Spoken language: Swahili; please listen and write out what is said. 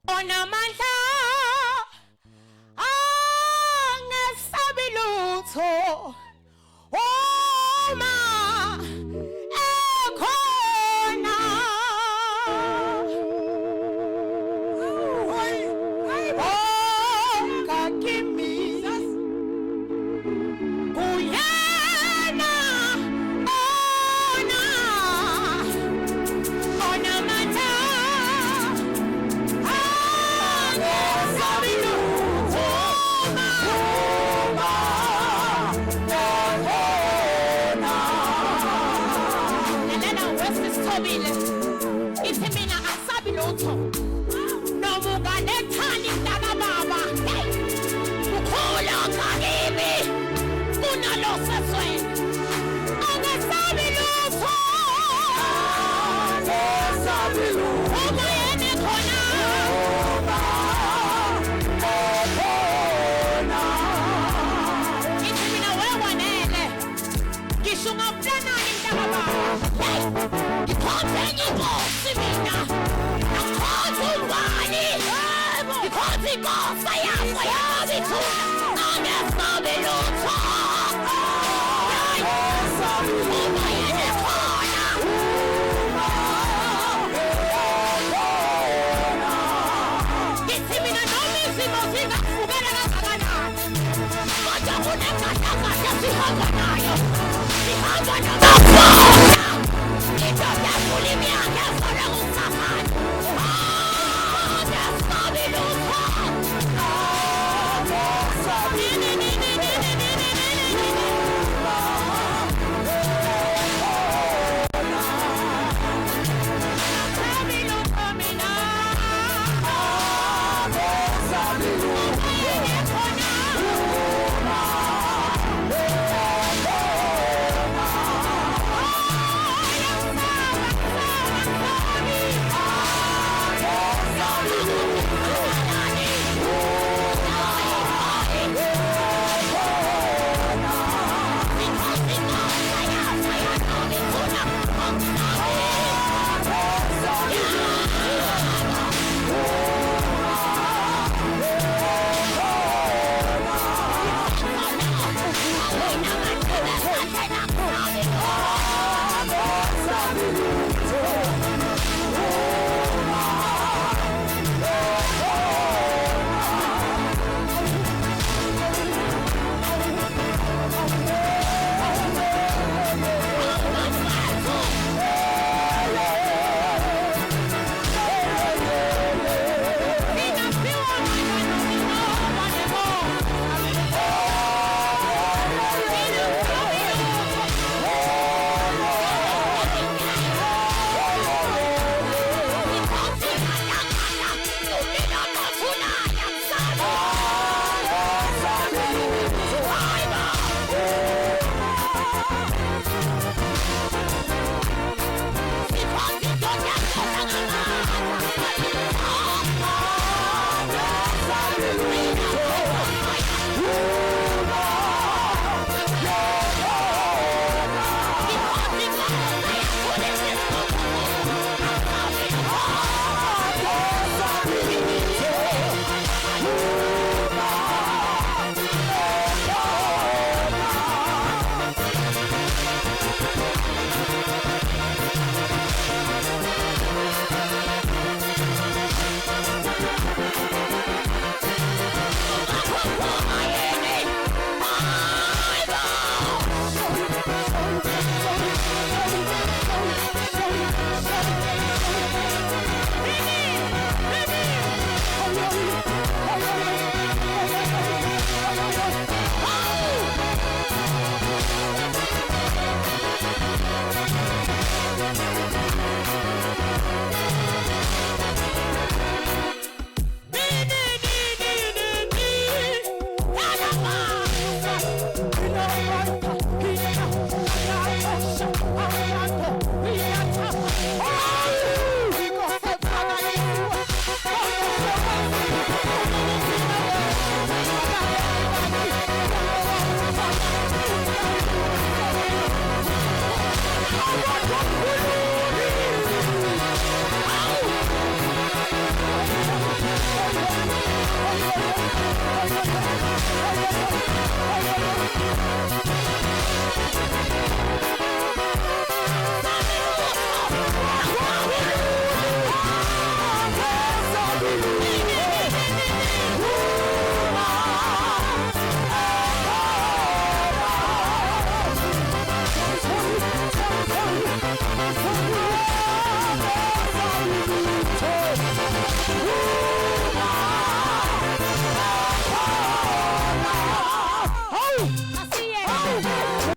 onamandla angesabi lutho uma ekhona kakimi kuyena onamandla angesabi lutho ithi mina asabi lutho noma ungalethani mntaka baba ukhula ngakimi kunalo sesweni angesabi lutho uma yena ekhona ithi mina wewanele ngisho ngaplanani mntaka baba Enye inkosi mina akhoza ubani ikhoza inkosi yakho yabithuna angesabi lutho uma yena ekhona ngithi mina noma izimo zingafukela kangakanani kodwa kunengadagada sihamba nayo sihamba namakhona Ito ya kulimia ya sora usapani